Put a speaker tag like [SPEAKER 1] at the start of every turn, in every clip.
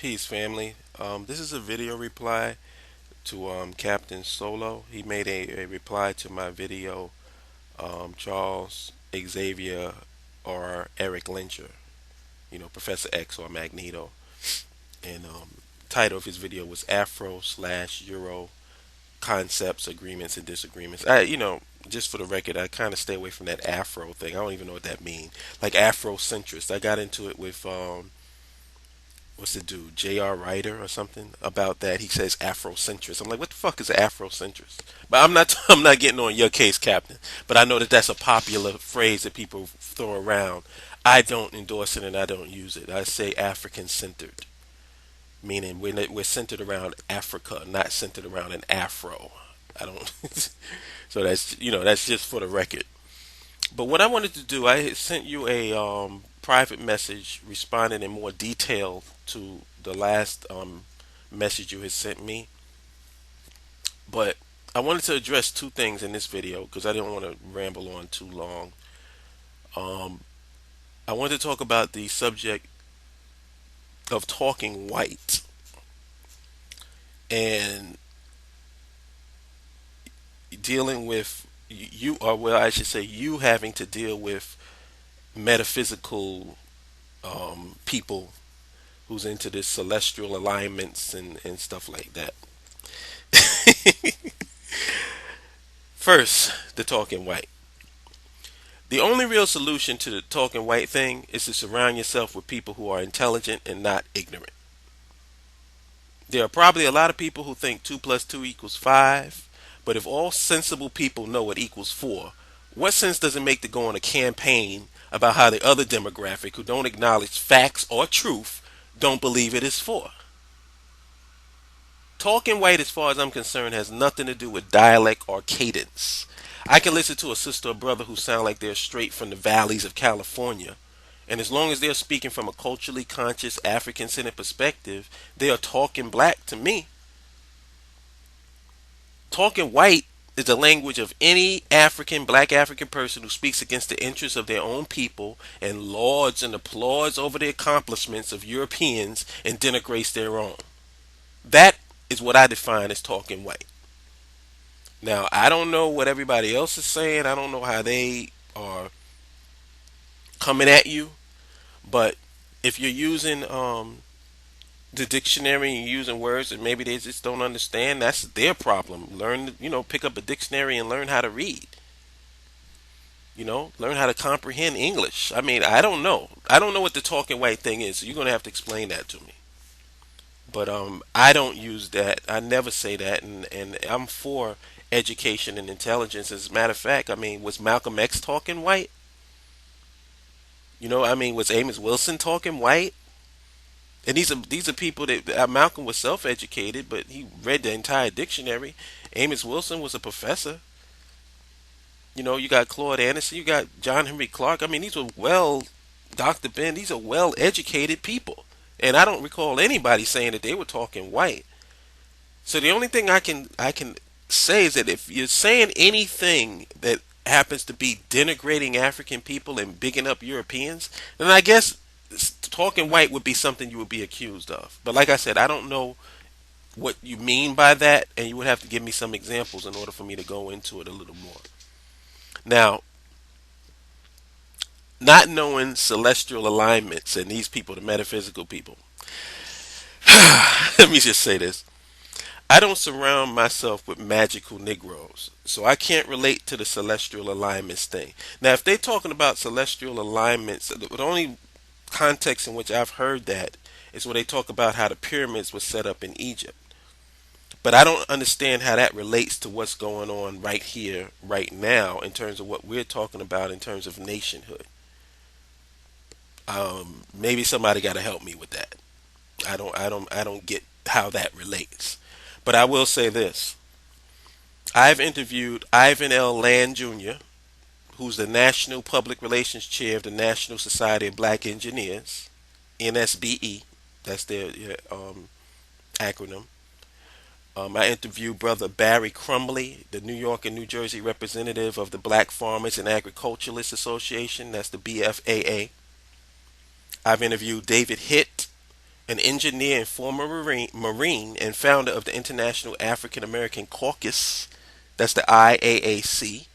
[SPEAKER 1] Peace, family. This is a video reply to Captain Solo. He made a reply to my video, Charles, Xavier, or Erik Lensherr, Professor X or Magneto. And title of his video was Afro slash Euro Concepts, Agreements, and Disagreements. Just for the record, I kind of stay away from that Afro thing. I don't even know what that means. Like Afrocentrist. I got into it with what's the dude, J.R. Ryder or something about that. He says Afrocentrist. I'm like, what the fuck is Afrocentrist? But I'm not I'm not getting on your case, Captain. But I know that that's a popular phrase that people throw around. I don't endorse it and I don't use it. I say African centered, meaning we're centered around Africa, not centered around an Afro. I don't. So that's just for the record. But what I wanted to do, I had sent you a private message responding in more detail to the last message you had sent me. But I wanted to address two things in this video because I didn't want to ramble on too long. Um, I wanted to talk about the subject of talking white and dealing with you, or well, I should say, you having to deal with metaphysical people who's into this celestial alignments and stuff like that. First, the talking white. The only real solution to the talking white thing is to surround yourself with people who are intelligent and not ignorant. There are probably a lot of people who think 2 plus 2 equals 5, but if all sensible people know it equals 4, what sense does it make to go on a campaign about how the other demographic who don't acknowledge facts or truth don't believe it is 4? Talking white, as far as I'm concerned, has nothing to do with dialect or cadence. I can listen to a sister or brother who sound like they're straight from the valleys of California, and as long as they're speaking from a culturally conscious African centered perspective, they are talking black to me. Talking white is the language of any black African person who speaks against the interests of their own people and lauds and applauds over the accomplishments of Europeans and denigrates their own. That is what I define as talking white. Now, I don't know what everybody else is saying. I don't know how they are coming at you. But if you're using the dictionary and you're using words that maybe they just don't understand, that's their problem. Learn, pick up a dictionary and learn how to read. Learn how to comprehend English. I mean, I don't know. I don't know what the talking white thing is. So you're gonna have to explain that to me. But I don't use that. I never say that, and I'm for education and intelligence. As a matter of fact, I mean, was Malcolm X talking white? Was Amos Wilson talking white? And these are people that Malcolm was self-educated, but he read the entire dictionary. Amos Wilson was a professor. You got Claude Anderson, you got John Henry Clark. I mean, these were Dr. Ben. These are well-educated people, and I don't recall anybody saying that they were talking white. So the only thing I can say is that if you're saying anything that happens to be denigrating African people and bigging up Europeans, then I guess talking white would be something you would be accused of. But like I said, I don't know what you mean by that, and you would have to give me some examples in order for me to go into it a little more. Now, not knowing celestial alignments and these people, the metaphysical people, let me just say this. I don't surround myself with magical Negroes, so I can't relate to the celestial alignments thing. Now, if they're talking about celestial alignments, the only context in which I've heard that is where they talk about how the pyramids were set up in Egypt. But I don't understand how that relates to what's going on right here, right now, in terms of what we're talking about in terms of nationhood. Maybe somebody got to help me with that. I don't get how that relates. But I will say this: I've interviewed Ivan L. Land Jr., who's the National Public Relations Chair of the National Society of Black Engineers, NSBE. That's their acronym. I interviewed Brother Barry Crumley, the New York and New Jersey representative of the Black Farmers and Agriculturalists Association. That's the BFAA. I've interviewed David Hitt, an engineer and former Marine and founder of the International African American Caucus. That's the IAAC.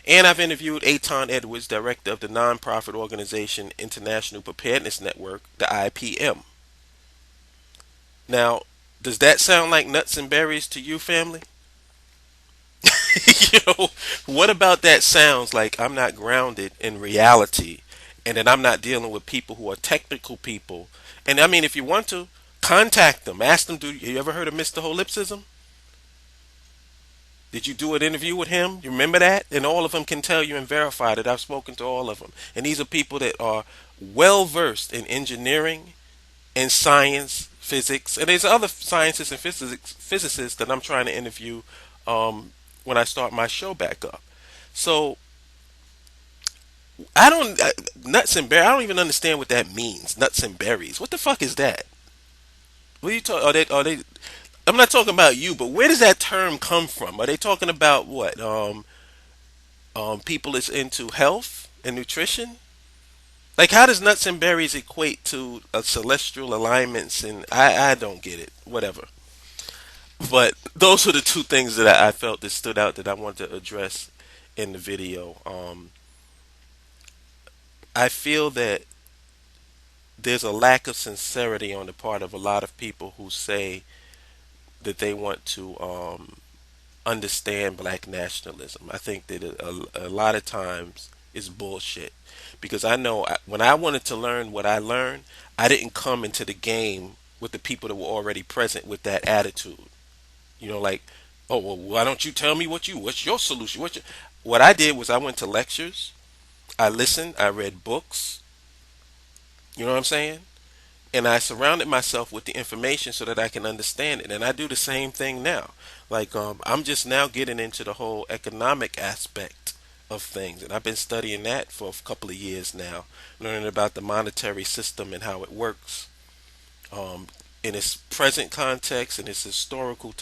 [SPEAKER 1] And I've interviewed Aton Edwards, director of the nonprofit organization International Preparedness Network, the IPM. Now, does that sound like nuts and berries to you, family? What about that sounds like I'm not grounded in reality and that I'm not dealing with people who are technical people? And I mean, if you want to, contact them. Ask them, you ever heard of Mr. Holipsism? Did you do an interview with him? You remember that? And all of them can tell you and verify that I've spoken to all of them. And these are people that are well versed in engineering and science, physics, and there's other scientists and physicists that I'm trying to interview when I start my show back up. So I don't nuts and berries. I don't even understand what that means. Nuts and berries. What the fuck is that? What are you talking? Are they? Are they? I'm not talking about you, but where does that term come from? Are they talking about what? People is into health and nutrition. Like, how does nuts and berries equate to celestial alignments? And I don't get it. Whatever. But those are the two things that I felt that stood out that I wanted to address in the video. I feel that there's a lack of sincerity on the part of a lot of people who say that they want to understand black nationalism. I think that a lot of times it's bullshit. Because I know when I wanted to learn what I learned, I didn't come into the game with the people that were already present with that attitude. Like, oh, well, why don't you tell me what's your solution? What I did was I went to lectures, I listened, I read books, you know what I'm saying? And I surrounded myself with the information so that I can understand it. And I do the same thing now. Like, I'm just now getting into the whole economic aspect of things, and I've been studying that for a couple of years now, learning about the monetary system and how it works. Um, in its present context and its historical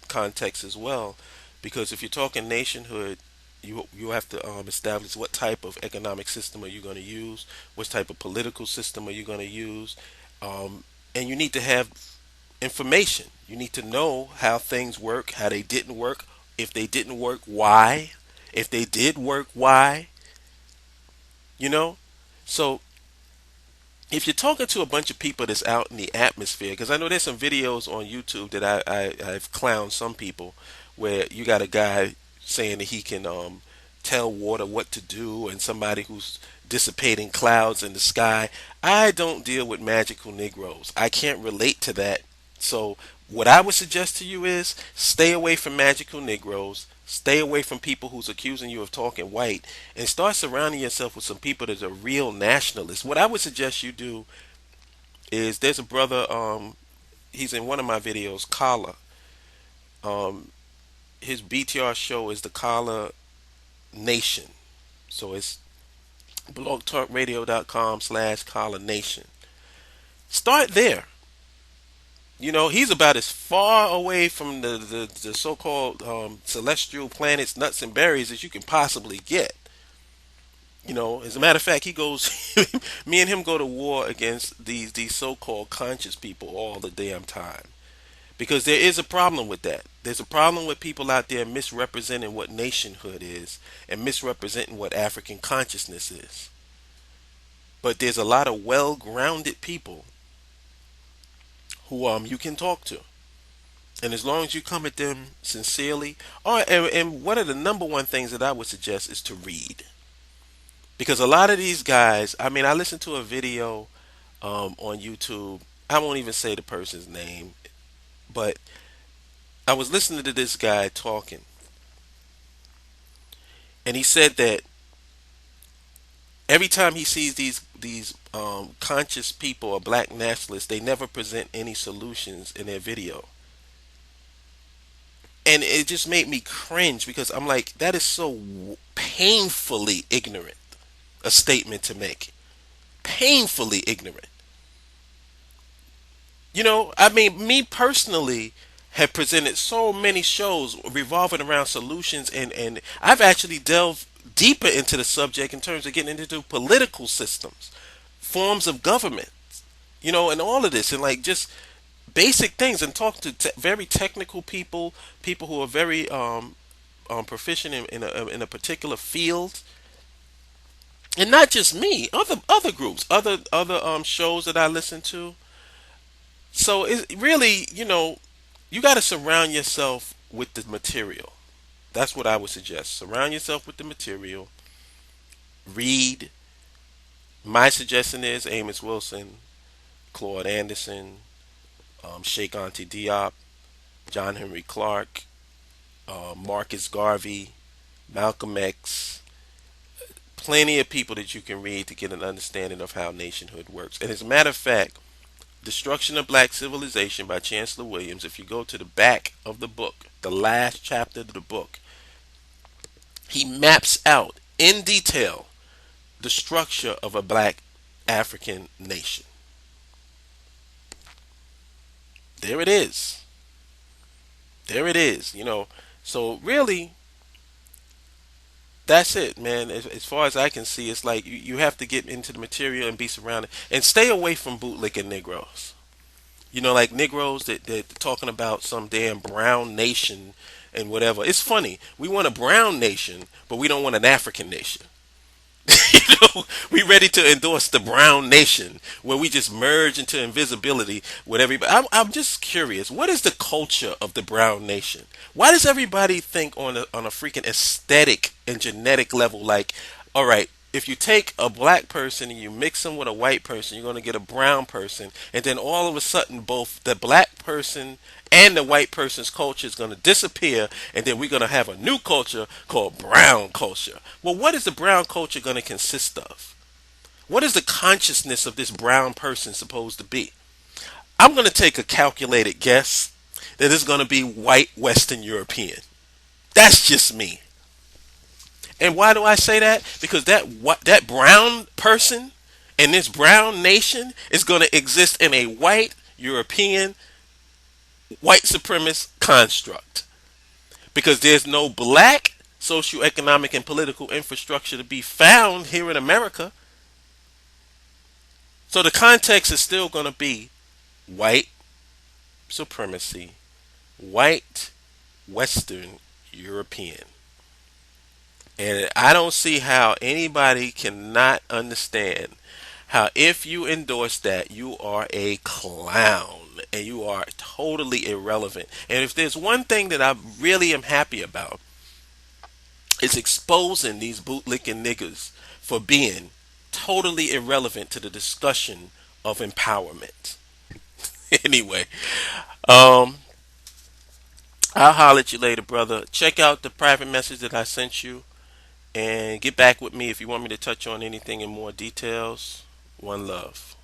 [SPEAKER 1] context as well. Because if you're talking nationhood, you have to establish what type of economic system are you going to use, what type of political system are you going to use, and you need to have information. You need to know how things work, how they didn't work, if they didn't work, why, if they did work, why. You know, so if you're talking to a bunch of people that's out in the atmosphere, because I know there's some videos on YouTube that I've clowned some people, where you got a guy saying that he can tell water what to do, and somebody who's dissipating clouds in the sky. I don't deal with magical Negroes. I can't relate to that. So what I would suggest to you is stay away from magical Negroes. Stay away from people who's accusing you of talking white, and start surrounding yourself with some people that are real nationalists. What I would suggest you do is there's a brother, he's in one of my videos, Kala. Um, his BTR show is the Kala Nation. So it's blogtalkradio.com/Kala Nation. Start there. He's about as far away from the so-called celestial planets, nuts and berries as you can possibly get. As a matter of fact, he goes, me and him go to war against these so-called conscious people all the damn time. Because there is a problem with that. There's a problem with people out there misrepresenting what nationhood is and misrepresenting what African consciousness is. But there's a lot of well-grounded people who you can talk to. And as long as you come at them sincerely, and one of the number one things that I would suggest is to read. Because a lot of these guys, I mean, I listened to a video on YouTube. I won't even say the person's name, but I was listening to this guy talking, and he said that every time he sees these conscious people or black nationalists, they never present any solutions in their video. And it just made me cringe because I'm like, that is so painfully ignorant a statement to make. Painfully ignorant. I mean, me personally have presented so many shows revolving around solutions, and I've actually delved deeper into the subject in terms of getting into political systems, forms of government. and all of this, and like just basic things, and talk to very technical people, people who are very proficient in a particular field, and not just me, other groups, other shows that I listen to. So it really, you got to surround yourself with the material. That's what I would suggest. Surround yourself with the material. Read. My suggestion is Amos Wilson, Claude Anderson, Sheikh Auntie Diop, John Henry Clark, Marcus Garvey, Malcolm X. Plenty of people that you can read to get an understanding of how nationhood works. And as a matter of fact, Destruction of Black Civilization by Chancellor Williams, if you go to the back of the book, the last chapter of the book, he maps out in detail the structure of a black African nation. There it is. There it is. So really, that's it, man. As far as I can see, it's like you have to get into the material and be surrounded and stay away from bootlicking Negroes. Like Negroes that talking about some damn brown nation and whatever. It's funny. We want a brown nation, but we don't want an African nation. We ready to endorse the brown nation where we just merge into invisibility with everybody. I'm just curious. What is the culture of the brown nation? Why does everybody think on a freaking aesthetic and genetic level? Like, all right, if you take a black person and you mix them with a white person, you're going to get a brown person, and then all of a sudden, both the black person and the white person's culture is going to disappear, and then we're going to have a new culture called brown culture. Well, what is the brown culture going to consist of? What is the consciousness of this brown person supposed to be? I'm going to take a calculated guess that it's going to be white Western European. That's just me. And why do I say that? Because that brown person and this brown nation is going to exist in a white European white supremacist construct. Because there's no black socioeconomic and political infrastructure to be found here in America. So the context is still going to be white supremacy, white Western European. And I don't see how anybody cannot understand how if you endorse that, you are a clown and you are totally irrelevant. And if there's one thing that I really am happy about, it's exposing these bootlicking niggas for being totally irrelevant to the discussion of empowerment. Anyway, um, I'll holler at you later, brother. Check out the private message that I sent you and get back with me if you want me to touch on anything in more details. One love.